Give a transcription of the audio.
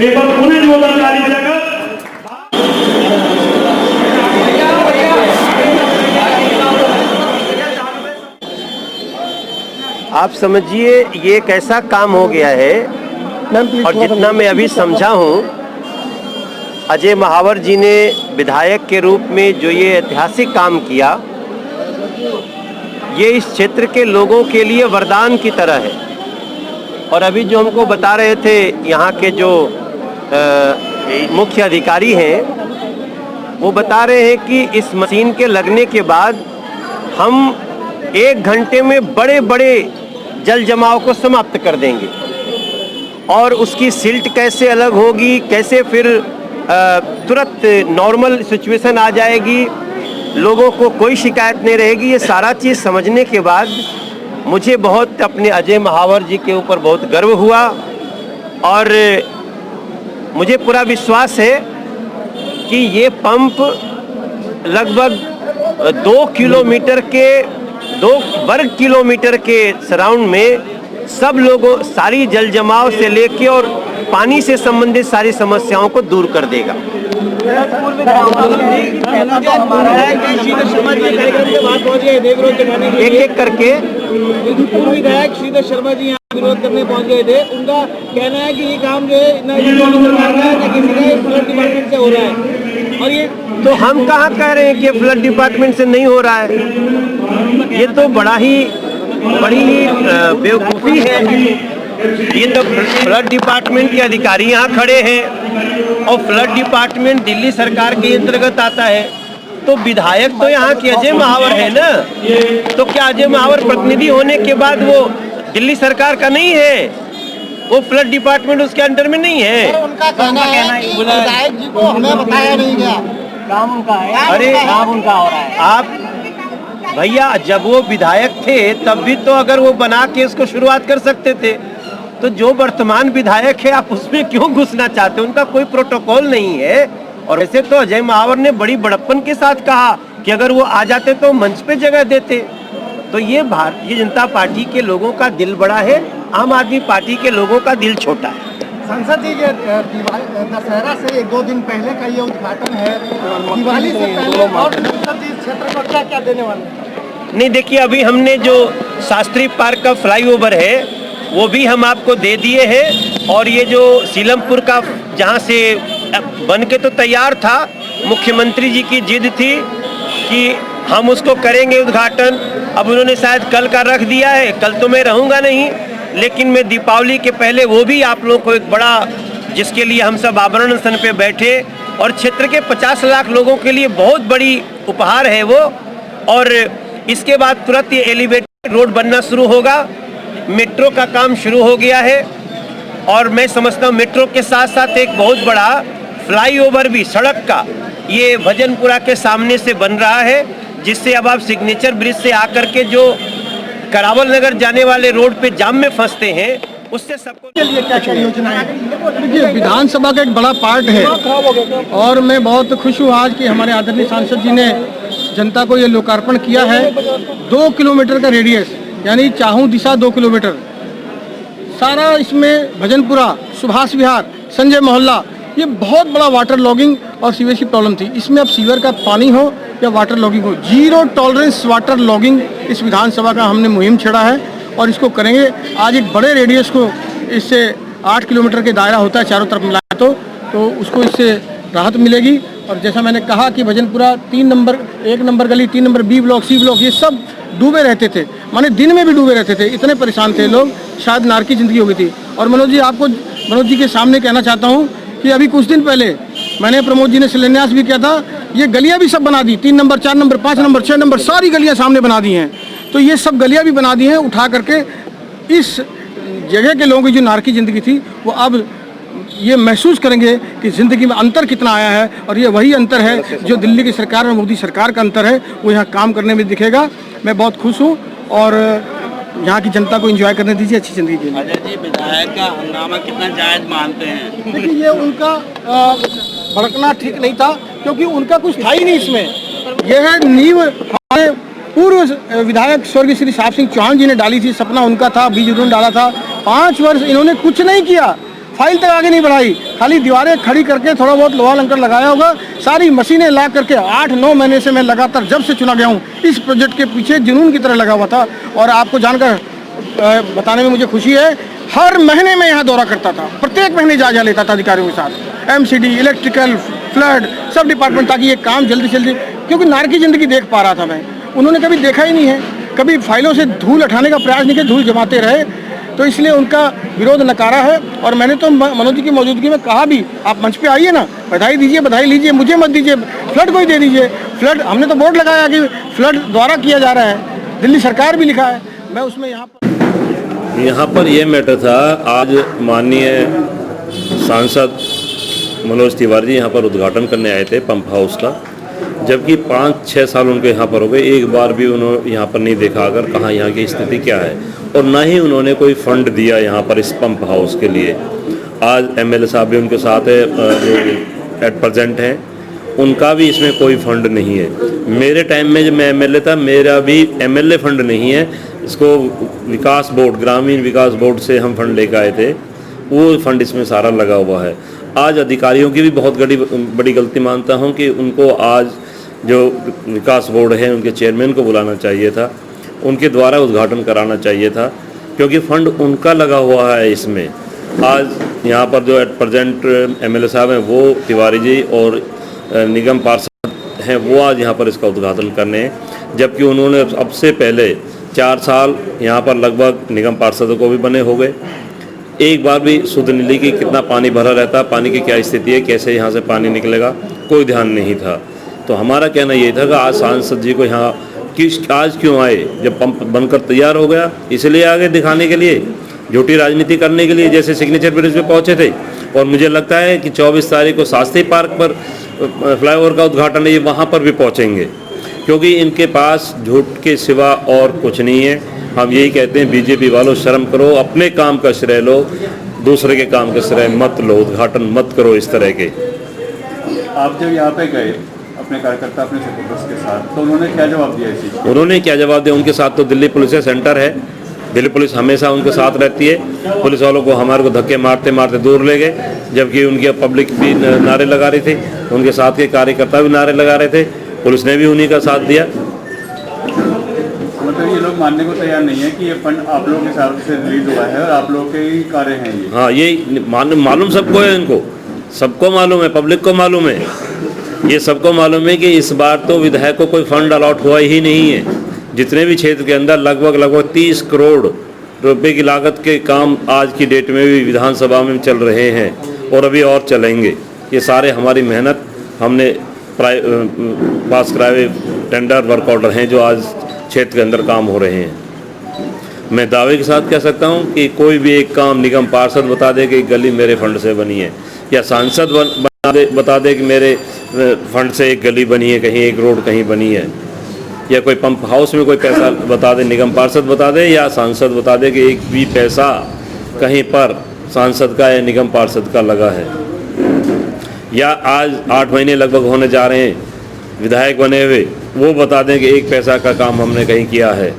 Paper Pune निवडणकारी जगत आप समझिए ये एक ऐसा काम हो गया है और जितना मैं अभी समझा हूँ, अजय महावर जी ने विधायक के रूप में जो ये ऐतिहासिक काम किया, ये इस क्षेत्र के लोगों के लिए वरदान की तरह है। और अभी जो हमको बता रहे थे यहाँ के जो मुख्य अधिकारी हैं, वो बता रहे हैं कि इस मशीन के लगने के बाद हम 1 घंटे में बड़े बड़े जल जमाव को समाप्त कर देंगे। और उसकी सिल्ट कैसे अलग होगी, कैसे फिर तुरंत नॉर्मल सिचुएशन आ जाएगी, लोगों को कोई शिकायत नहीं रहेगी, ये सारा चीज़ समझने के बाद मुझे बहुत अपने अजय महावर जी के ऊपर बहुत गर्व हुआ। और मुझे पूरा विश्वास है कि ये पंप लगभग 2 वर्ग किलोमीटर के सराउंड में सब लोगों सारी जल जमाव से लेके और पानी से संबंधित सारी समस्याओं को दूर कर देगा। एक एक करके पूर्व विधायक श्रीधर शर्मा जी यहाँ विरोध करने पहुँच गए थे। उनका कहना है कि ये काम जो है ना सरकार का ना किसी का फ्लड डिपार्टमेंट से हो रहा है। और ये तो हम कहाँ कह रहे हैं कि फ्लड डिपार्टमेंट से नहीं हो रहा है? ये तो बड़ी बेवकूफ़ी है। ये तो फ्लड डिपार्टमेंट के अधिकारी यहाँ खड़े हैं और फ्लड डिपार्टमेंट दिल्ली सरकार के अंतर्गत आता है, तो विधायक तो यहाँ के अजय महावर है ना। तो क्या अजय महावर प्रतिनिधि होने के बाद वो दिल्ली सरकार का नहीं है? वो फ्लड डिपार्टमेंट उसके अंडर में नहीं है? उनका कहना है कि विधायक जी को हमें बताया नहीं गया, काम उनका है। अरे काम उनका हो रहा है। आप भैया, जब वो विधायक थे तब भी तो अगर वो बना के इसको शुरुआत कर सकते थे, तो जो वर्तमान विधायक है आप उसमें क्यों घुसना चाहते हैं? उनका कोई प्रोटोकॉल नहीं है। और वैसे तो अजय महावर ने बड़ी बड़प्पन के साथ कहा कि अगर वो आ जाते तो मंच पे जगह देते। तो ये भारतीय जनता पार्टी के लोगों का दिल बड़ा है, आम आदमी पार्टी के लोगों का दिल छोटा है। संसद जी दशहरा से 1-2 दिन पहले का ये उद्घाटन है, दिवाली से पहले, और संसद जी क्षेत्र को क्या क्या देने वाले हैं? नहीं, देखिए अभी हमने जो शास्त्री पार्क का फ्लाईओवर है वो भी हम आपको दे दिए हैं। और ये जो सीलमपुर का जहाँ से बन के तो तैयार था, मुख्यमंत्री जी की जिद थी कि हम उसको करेंगे उद्घाटन। अब उन्होंने शायद कल का रख दिया है, कल तो मैं रहूँगा नहीं, लेकिन मैं दीपावली के पहले वो भी आप लोगों को एक बड़ा, जिसके लिए हम सब आभरण अनशन पे बैठे, और क्षेत्र के 50 लाख लोगों के लिए बहुत बड़ी उपहार है वो। और इसके बाद तुरंत ये एलिवेटेड रोड बनना शुरू होगा, मेट्रो का काम शुरू हो गया है। और मैं समझता हूँ मेट्रो के साथ साथ एक बहुत बड़ा फ्लाईओवर भी सड़क का ये भजनपुरा के सामने से बन रहा है, जिससे अब आप सिग्नेचर ब्रिज से आकर के जो करावल नगर जाने वाले रोड पे जाम में फंसते हैं, उससे सबको के लिए क्या क्या योजना है? देखिए, विधानसभा का एक बड़ा पार्ट है और मैं बहुत खुश हूँ आज कि हमारे आदरणीय सांसद जी ने जनता को ये लोकार्पण किया है। 2 किलोमीटर का रेडियस, यानी चाहूँ दिशा 2 किलोमीटर सारा, इसमें भजनपुरा, सुभाष विहार, संजय मोहल्ला, ये बहुत बड़ा वाटर लॉगिंग और सीवेज की प्रॉब्लम थी। इसमें अब सीवर का पानी हो या वाटर लॉगिंग हो, 0 टॉलरेंस वाटर लॉगिंग इस विधानसभा का हमने मुहिम छेड़ा है और इसको करेंगे। आज एक बड़े रेडियस को, इससे 8 किलोमीटर के दायरा होता है चारों तरफ मिलाया तो उसको इससे राहत मिलेगी। और जैसा मैंने कहा कि भजनपुरा 1 नंबर गली, 3 number b block, c block, ये सब डूबे रहते थे, माने दिन में भी डूबे रहते थे, इतने परेशान थे लोग, शायद नार की ज़िंदगी हो गई थी। और मनोज जी के सामने कहना चाहता हूँ कि अभी कुछ दिन पहले मैंने प्रमोद जी ने शिलान्यास भी किया था, ये गलियाँ भी सब बना दी, 3 नंबर, 4 नंबर, 5 नंबर, 6 नंबर, सारी गलियाँ सामने बना दी हैं। तो ये सब गलियाँ भी बना दी हैं उठा करके। इस जगह के लोगों की जो नार की ज़िंदगी थी वो अब ये महसूस करेंगे कि ज़िंदगी में अंतर कितना आया है। और ये वही अंतर है जो दिल्ली की सरकार और मोदी सरकार का अंतर है, वो यहाँ काम करने में दिखेगा। मैं बहुत खुश हूँ और यहाँ की जनता को एंजॉय करने दीजिए अच्छी ज़िंदगी के लिए। अजय जी, विधायक का हंगामा कितना जायज़ मानते हैं? देखिए, ये उनका भड़कना ठीक नहीं था, क्योंकि उनका कुछ था ही नहीं इसमें। यह है नींव हमारे पूर्व विधायक स्वर्गीय श्री साहब सिंह चौहान जी ने डाली थी, सपना उनका था, बीज उन्होंने डाला था। 5 वर्ष इन्होंने कुछ नहीं किया, फाइल तक आगे नहीं बढ़ाई, खाली दीवारें खड़ी करके थोड़ा बहुत लोहा लंकर लगाया होगा। सारी मशीनें ला करके 8-9 महीने से मैं लगातार जब से चुना गया हूँ इस प्रोजेक्ट के पीछे जुनून की तरह लगा हुआ था। और आपको जानकर बताने में मुझे खुशी है, हर महीने में यहाँ दौरा करता था, प्रत्येक महीने जायजा लेता था अधिकारियों के साथ, एमसीडी, इलेक्ट्रिकल, फ्लड, सब डिपार्टमेंट, ताकि ये काम जल्दी से जल्दी, क्योंकि नार की ज़िंदगी देख पा रहा था मैं। उन्होंने कभी देखा ही नहीं है, कभी फाइलों से धूल उठाने का प्रयास नहीं किया, धूल जमाते रहे, तो इसलिए उनका विरोध नकारा है। और मैंने तो मनोज जी की मौजूदगी में कहा भी, आप मंच पे आइए ना, बधाई दीजिए, बधाई लीजिए, मुझे मत दीजिए, फ्लड को ही दे दीजिए। फ्लड हमने तो बोर्ड लगाया कि फ्लड द्वारा किया जा रहा है, दिल्ली सरकार भी लिखा है, मैं उसमें यहाँ पर ये मैटर था। आज माननीय सांसद मनोज तिवारी जी यहाँ पर उद्घाटन करने आए थे पंप हाउस का, जबकि 5-6 साल उनके यहाँ पर हो गए, एक बार भी उन्होंने यहाँ पर नहीं देखा अगर कहाँ यहाँ की स्थिति क्या है, और ना ही उन्होंने कोई फंड दिया यहाँ पर इस पंप हाउस के लिए। आज एमएलए साहब भी उनके साथ है, जो एट प्रेजेंट हैं, उनका भी इसमें कोई फंड नहीं है। मेरे टाइम में जब मैं एमएलए था, मेरा भी एमएलए फंड नहीं है, इसको विकास बोर्ड, ग्रामीण विकास बोर्ड से हम फंड लेकर आए थे, वो फंड इसमें सारा लगा हुआ है। आज अधिकारियों की भी बहुत बड़ी गलती मानता हूँ कि उनको आज जो विकास बोर्ड है उनके चेयरमैन को बुलाना चाहिए था, उनके द्वारा उद्घाटन कराना चाहिए था, क्योंकि फंड उनका लगा हुआ है इसमें। आज यहाँ पर जो एट प्रेजेंट एमएलए साहब हैं वो तिवारी जी और निगम पार्षद हैं, वो आज यहाँ पर इसका उद्घाटन करने हैं, जबकि उन्होंने अब से पहले 4 साल यहाँ पर लगभग निगम पार्षदों को भी बने हो गए। एक बार भी शुद्ध नीली की कितना पानी भरा रहता, पानी की क्या स्थिति है, कैसे यहाँ से पानी निकलेगा, कोई ध्यान नहीं था। तो हमारा कहना ये था कि आज सांसद जी को यहाँ आज क्यों आए, जब पंप बनकर तैयार हो गया इसलिए आगे दिखाने के लिए, झूठी राजनीति करने के लिए, जैसे सिग्नेचर ब्रिज पे पहुँचे थे। और मुझे लगता है कि 24 तारीख को शास्त्री पार्क पर फ्लाईओवर का उद्घाटन है, ये वहाँ पर भी पहुँचेंगे, क्योंकि इनके पास झूठ के सिवा और कुछ नहीं है। हम यही कहते हैं, बीजेपी वालों शर्म करो, अपने काम का श्रेय लो, दूसरे के काम का श्रेय मत लो, उद्घाटन मत करो इस तरह के। आप जब यहाँ पे गए अपने कार्यकर्ता, अपने सपोर्टर्स के साथ, तो उन्होंने क्या जवाब दिया इसी? उन्होंने क्या जवाब दिया, उनके साथ तो दिल्ली पुलिस सेंटर है, दिल्ली पुलिस हमेशा उनके साथ रहती है। पुलिस वालों को हमारे को धक्के मारते मारते दूर ले गए, जबकि उनकी पब्लिक भी नारे लगा रही थी, उनके साथ के कार्यकर्ता भी नारे लगा रहे थे, पुलिस ने भी उन्हीं का साथ दिया। मतलब ये लोग मानने को तैयार नहीं है कि ये फंड आप लोगों के हिसाब से रिलीज हुआ है और आप लोगों के ही कार्य हैं ये? हाँ, ये मालूम सबको है, इनको सबको मालूम है, पब्लिक को मालूम है, ये सबको मालूम है कि इस बार तो विधायक को कोई फंड अलॉट हुआ ही नहीं है। जितने भी क्षेत्र के अंदर लगभग 30 करोड़ रुपए की लागत के काम आज की डेट में भी विधानसभा में चल रहे हैं और अभी और चलेंगे। ये सारे हमारी मेहनत, हमने पास कराए हुए टेंडर वर्क ऑर्डर हैं जो आज क्षेत्र के अंदर काम हो रहे हैं। मैं दावे के साथ कह सकता हूं कि कोई भी एक काम निगम पार्षद बता दे कि गली मेरे फंड से बनी है, या सांसद बता दे कि मेरे फंड से एक गली बनी है, कहीं एक रोड कहीं बनी है, या कोई पंप हाउस में कोई पैसा बता दे, निगम पार्षद बता दे या सांसद बता दे कि एक भी पैसा कहीं पर सांसद का या निगम पार्षद का लगा है। या आज 8 महीने लगभग होने जा रहे हैं विधायक बने हुए, वो बता दें कि एक पैसा का काम हमने कहीं किया है।